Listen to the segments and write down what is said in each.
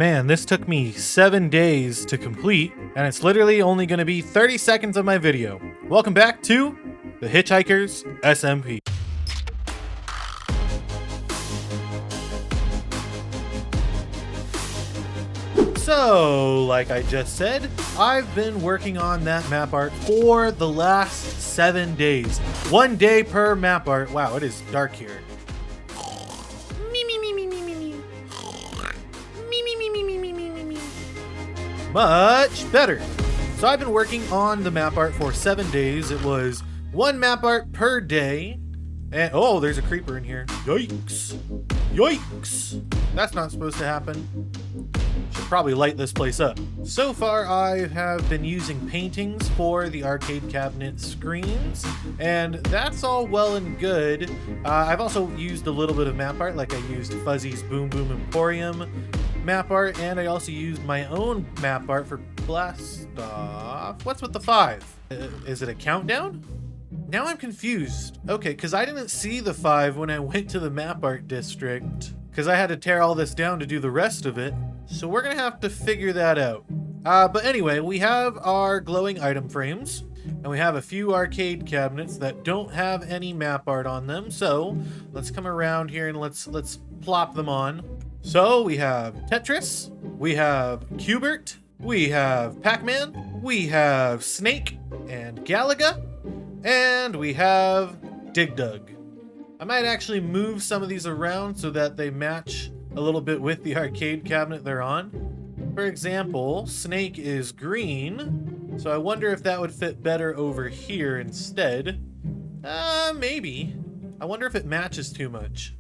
Man, this took me 7 days to complete, and it's literally only going to be 30 seconds of my video. Welcome back to the Hitchhikers SMP. So, like I just said, I've been working on that map art for the last 7 days. 1 day per map art. Wow, it is dark here. Much better. So I've been working on the map art for 7 days. It was 1 map art per day. And oh, there's a creeper in here. Yikes. Yikes. That's not supposed to happen. Should probably light this place up. So far, I have been using paintings for the arcade cabinet screens, and that's all well and good. I've also used a little bit of map art, like I used Fuzzy's Boom Boom Emporium map art, and I also used my own map art for Blast Off. What's with the 5? Is it a countdown? Now I'm confused. Okay, because I didn't see the 5 when I went to the map art district, because I had to tear all this down to do the rest of it. So we're gonna have to figure that out. But anyway, we have our glowing item frames, and we have a few arcade cabinets that don't have any map art on them. So let's come around here and let's plop them on. So we have Tetris, we have QBert, we have Pac-Man, we have Snake and Galaga, and we have Dig Dug. I might actually move some of these around so that they match a little bit with the arcade cabinet they're on. For example, Snake is green, so I wonder if that would fit better over here instead. Maybe. I wonder if it matches too much.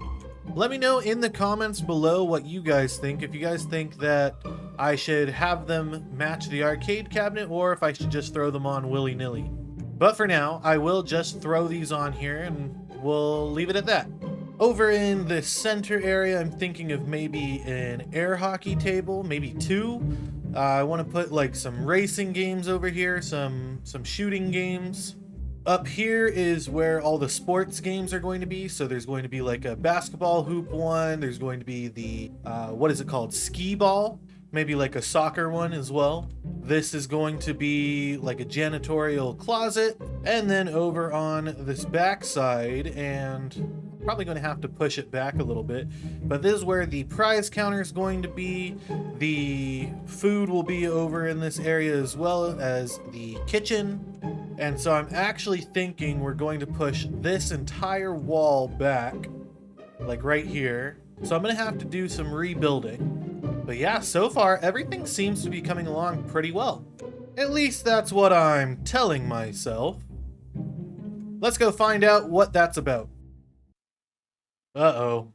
Let me know in the comments below what you guys think. If you guys think that I should have them match the arcade cabinet or if I should just throw them on willy-nilly. But for now, I will just throw these on here and we'll leave it at that. Over in the center area, I'm thinking of maybe an air hockey table, maybe 2. I want to put like some racing games over here, some shooting games. Up here is where all the sports games are going to be. So there's going to be like a basketball hoop one. There's going to be the, what is it called? Skee ball. Maybe like a soccer one as well. This is going to be like a janitorial closet. And then over on this back side, and probably going to have to push it back a little bit, but this is where the prize counter is going to be. The food will be over in this area as well as the kitchen. And so I'm actually thinking we're going to push this entire wall back, like right here. So I'm going to have to do some rebuilding. But yeah, so far everything seems to be coming along pretty well. At least that's what I'm telling myself. Let's go find out what that's about. Uh-oh.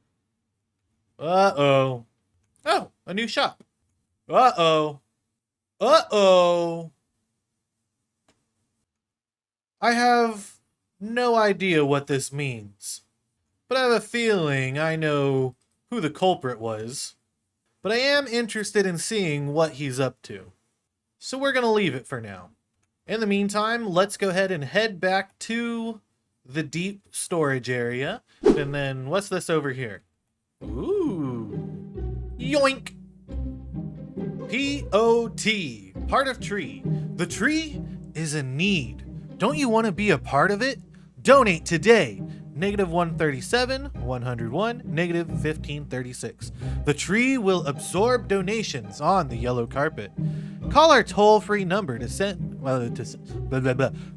Uh-oh. Oh, a new shop. Uh-oh. Uh-oh. I have no idea what this means, but I have a feeling I know who the culprit was. But I am interested in seeing what he's up to. So we're going to leave it for now. In the meantime, let's go ahead and head back to the deep storage area. And then what's this over here? Ooh. Yoink. P-O-T. Part of tree. The tree is in need. Don't you want to be a part of it? Donate today. -137, 101, -1536. The tree will absorb donations on the yellow carpet. Call our toll-free number to send.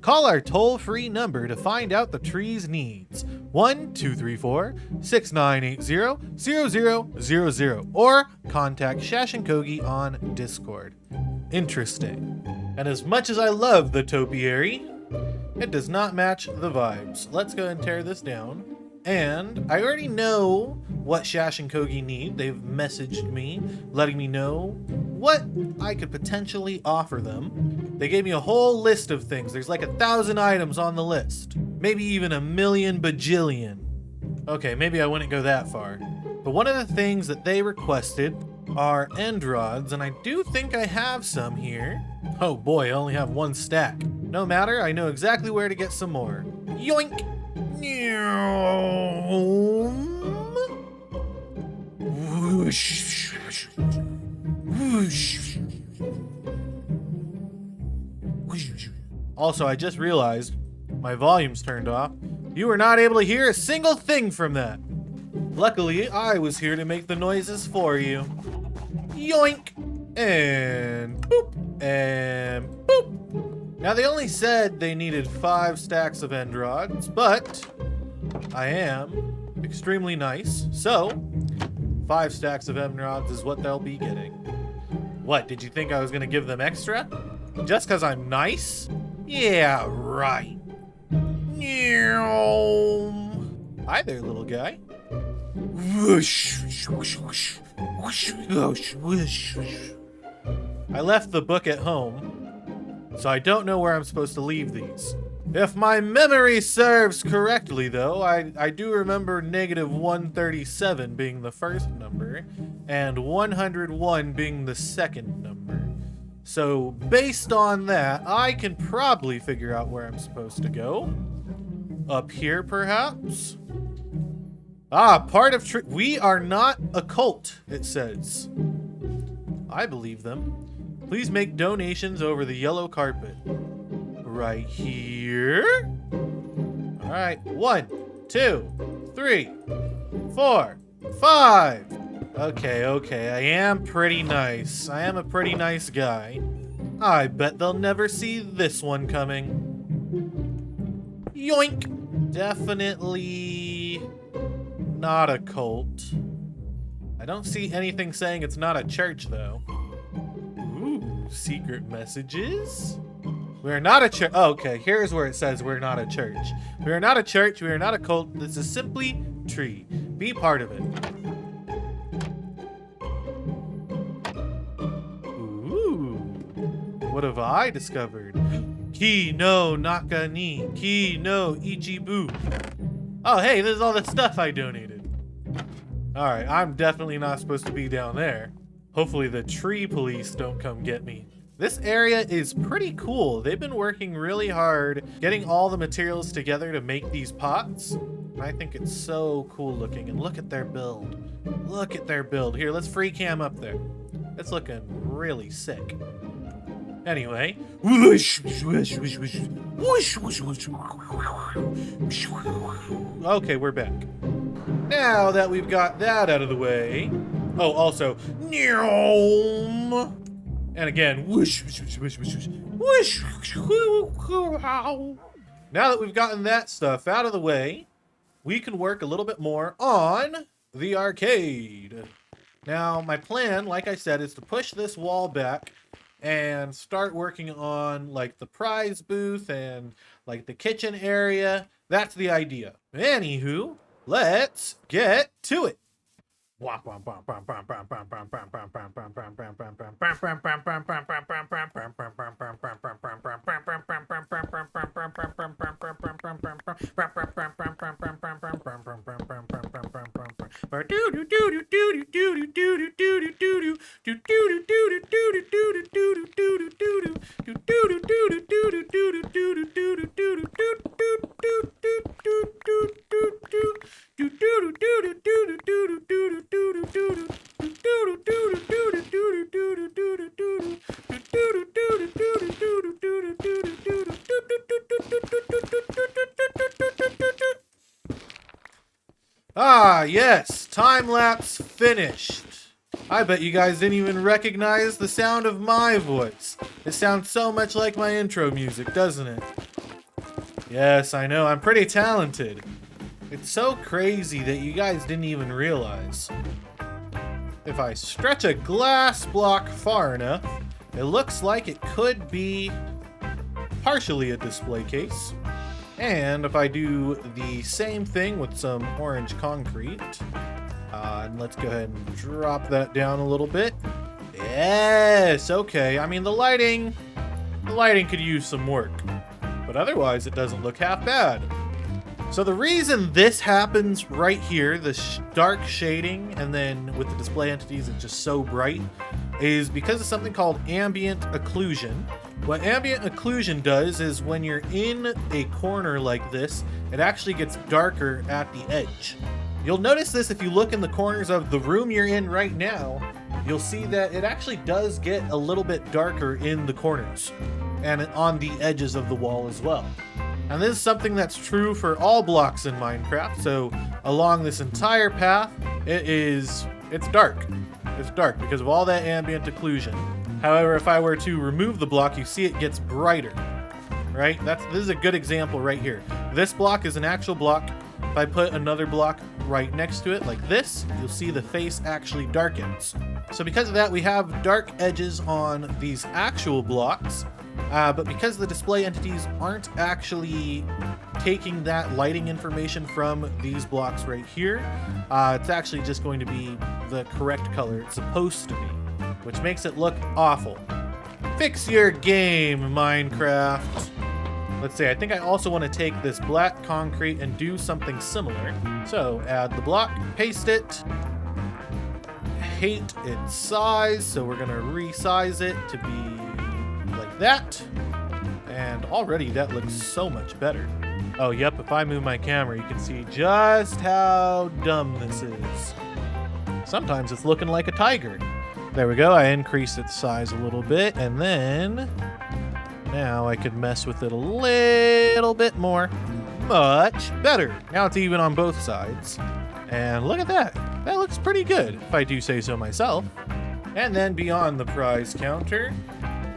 Call our toll-free number to find out the tree's needs. 1-234-6980-0000 or contact Shash and Kogi on Discord. Interesting. And as much as I love the topiary, it does not match the vibes. Let's go and tear this down. And I already know what Shash and Kogi need. They've messaged me, letting me know what I could potentially offer them. They gave me a whole list of things. There's like 1,000 items on the list. Maybe even a million bajillion. Okay, maybe I wouldn't go that far. But one of the things that they requested are end rods, and I do think I have some here. Oh boy, I only have 1 stack. No matter, I know exactly where to get some more. Yoink! Whoosh. Also, I just realized my volume's turned off. You were not able to hear a single thing from that. Luckily, I was here to make the noises for you. Yoink! And boop! And boop! Now, they only said they needed 5 stacks of end rods, but I am extremely nice, so 5 stacks of end rods is what they'll be getting. What, did you think I was gonna give them extra? Just because I'm nice? Yeah, right. Hi there, little guy. I left the book at home, so I don't know where I'm supposed to leave these. If my memory serves correctly, though, I do remember negative 137 being the first number, and 101 being the second number. So, based on that, I can probably figure out where I'm supposed to go. Up here, perhaps? Ah, part of we are not a cult, it says. I believe them. Please make donations over the yellow carpet. Right here? Alright, 1, 2, 3, 4, 5. Okay, I am pretty nice. I am a pretty nice guy. I bet they'll never see this one coming. Yoink! Definitely not a cult. I don't see anything saying it's not a church, though. Ooh, secret messages? We're not a church. Oh, okay, here's where it says we're not a church. We are not a church. We are not a cult. This is simply tree. Be part of it. Ooh, what have I discovered? Ki no naka ni, ki no ichibu. Oh, hey, this is all the stuff I donated. All right, I'm definitely not supposed to be down there. Hopefully the tree police don't come get me. This area is pretty cool. They've been working really hard getting all the materials together to make these pots. I think it's so cool looking. And look at their build. Look at their build. Here, let's free cam up there. It's looking really sick. Anyway. Okay, we're back. Now that we've got that out of the way. Oh, also. And again, whoosh, whoosh, whoosh, whoosh, whoosh, whoosh. Now that we've gotten that stuff out of the way, we can work a little bit more on the arcade. Now, my plan, like I said, is to push this wall back and start working on like the prize booth and like the kitchen area. That's the idea. Anywho, let's get to it. Ah, yes, time lapse finished. I bet you guys didn't even recognize the sound of my voice. It sounds so much like my intro music, doesn't it? Yes, I know, I'm pretty talented. It's so crazy that you guys didn't even realize. If I stretch a glass block far enough, it looks like it could be partially a display case. And if I do the same thing with some orange concrete, and let's go ahead and drop that down a little bit. Yes, okay. I mean, the lighting could use some work, but otherwise it doesn't look half bad. So the reason this happens right here, the dark shading, and then with the display entities, it's just so bright, is because of something called ambient occlusion. What ambient occlusion does is when you're in a corner like this, it actually gets darker at the edge. You'll notice this if you look in the corners of the room you're in right now. you'll see that it actually does get a little bit darker in the corners and on the edges of the wall as well. And this is something that's true for all blocks in Minecraft. So along this entire path, it's dark. It's dark because of all that ambient occlusion. However, if I were to remove the block, you see it gets brighter, right? This is a good example right here. This block is an actual block. If I put another block right next to it like this, you'll see the face actually darkens. So because of that, we have dark edges on these actual blocks, but because the display entities aren't actually taking that lighting information from these blocks right here, it's actually just going to be the correct color it's supposed to be, which makes it look awful. Fix your game, Minecraft. Let's see, I think I also want to take this black concrete and do something similar. So add the block, paste it, hate its size, so we're gonna resize it to be like that. And already that looks so much better. Oh, yep, if I move my camera, you can see just how dumb this is. Sometimes it's looking like a tiger. There we go, I increased its size a little bit, and then now I could mess with it a little bit more. Much better. Now it's even on both sides. And look at that. That looks pretty good, if I do say so myself. And then beyond the prize counter,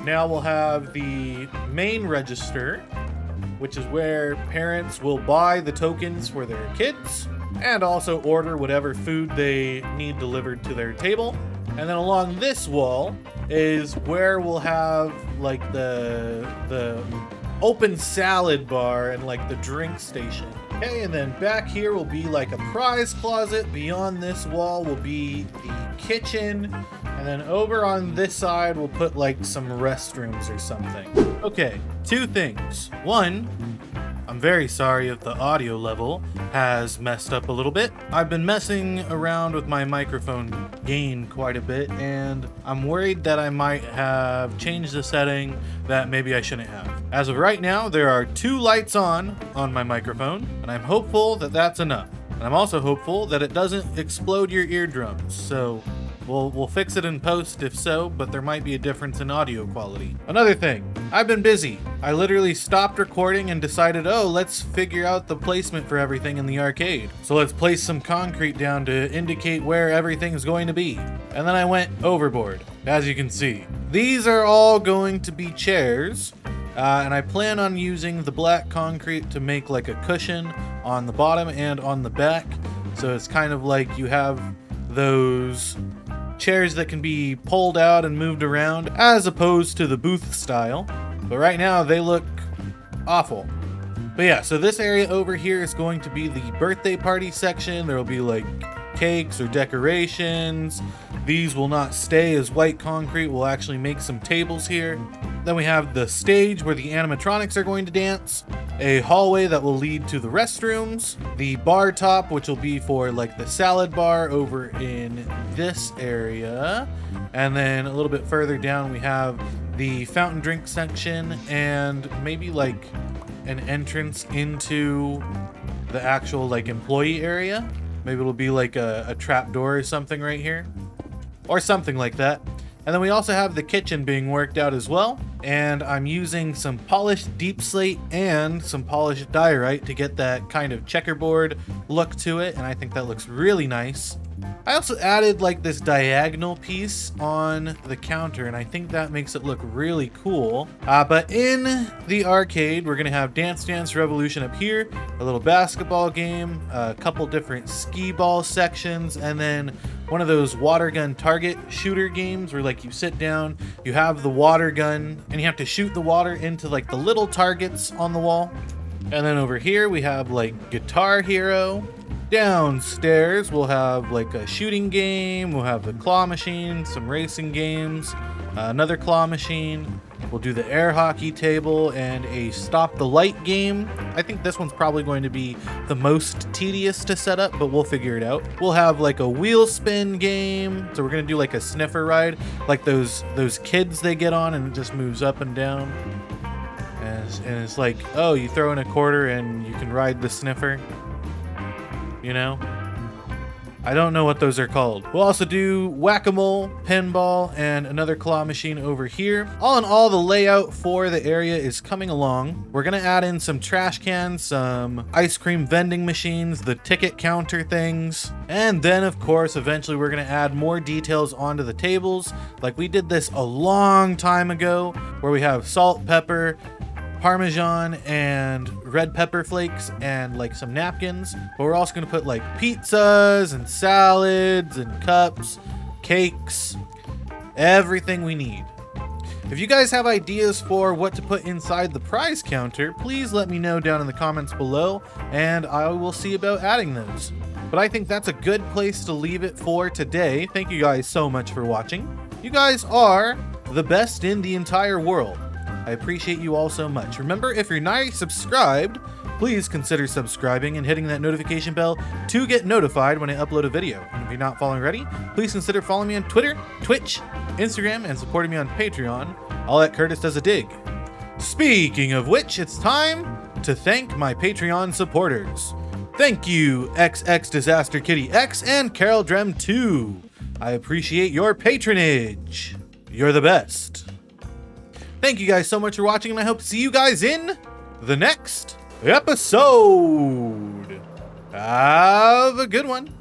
now we'll have the main register, which is where parents will buy the tokens for their kids and also order whatever food they need delivered to their table. And then along this wall is where we'll have like the open salad bar and like the drink station. Okay, and then back here will be like a prize closet. Beyond this wall will be the kitchen. And then over on this side, we'll put like some restrooms or something. Okay, two things. One, I'm very sorry if the audio level has messed up a little bit. I've been messing around with my microphone gain quite a bit, and I'm worried that I might have changed the setting that maybe I shouldn't have. As of right now, there are 2 lights on my microphone, and I'm hopeful that that's enough. And I'm also hopeful that it doesn't explode your eardrums, so we'll fix it in post if so, but there might be a difference in audio quality. Another thing, I've been busy. I literally stopped recording and decided, oh, let's figure out the placement for everything in the arcade. So let's place some concrete down to indicate where everything's going to be. And then I went overboard, as you can see. These are all going to be chairs, and I plan on using the black concrete to make like a cushion on the bottom and on the back. So it's kind of like you have those chairs that can be pulled out and moved around as opposed to the booth style. But right now they look awful. But yeah, so this area over here is going to be the birthday party section. There will be like cakes or decorations. These will not stay as white concrete. We'll actually make some tables here. Then we have the stage where the animatronics are going to dance, a hallway that will lead to the restrooms, the bar top, which will be for like the salad bar over in this area, and then a little bit further down we have the fountain drink section and maybe like an entrance into the actual like employee area. Maybe it'll be like a trap door or something right here, or something like that. And then we also have the kitchen being worked out as well. And I'm using some polished deep slate and some polished diorite to get that kind of checkerboard look to it. And I think that looks really nice. I also added like this diagonal piece on the counter, and I think that makes it look really cool. But in the arcade, we're gonna have Dance Dance Revolution up here, a little basketball game, a couple different skee ball sections, and then one of those water gun target shooter games where like you sit down, you have the water gun, and you have to shoot the water into like the little targets on the wall. And then over here we have like Guitar Hero. Downstairs we'll have like a shooting game, we'll have the claw machine, some racing games, another claw machine, we'll do the air hockey table, and a stop the light game. I think this one's probably going to be the most tedious to set up, but we'll figure it out. We'll have like a wheel spin game, so we're gonna do like a sniffer ride, like those kids they get on and it just moves up and down. And it's like, oh, you throw in a quarter and you can ride the sniffer. You know? I don't know what those are called. We'll also do whack-a-mole, pinball, and another claw machine over here. All in all, the layout for the area is coming along. We're gonna add in some trash cans, some ice cream vending machines, the ticket counter things, and then of course, eventually we're gonna add more details onto the tables. Like we did this a long time ago, where we have salt, pepper, Parmesan and red pepper flakes and like some napkins, but we're also gonna put like pizzas and salads and cups, cakes, everything we need. If you guys have ideas for what to put inside the prize counter, please let me know down in the comments below and I will see about adding those. But I think that's a good place to leave it for today. Thank you guys so much for watching. You guys are the best in the entire world. I appreciate you all so much. Remember, if you're not subscribed, please consider subscribing and hitting that notification bell to get notified when I upload a video. And if you're not following already, please consider following me on Twitter, Twitch, Instagram, and supporting me on Patreon, all at CurtisDoesADig. Speaking of which, it's time to thank my Patreon supporters. Thank you, XX Disaster Kitty X and Carol Drem 2. I appreciate your patronage. You're the best. Thank you guys so much for watching, and I hope to see you guys in the next episode. Have a good one.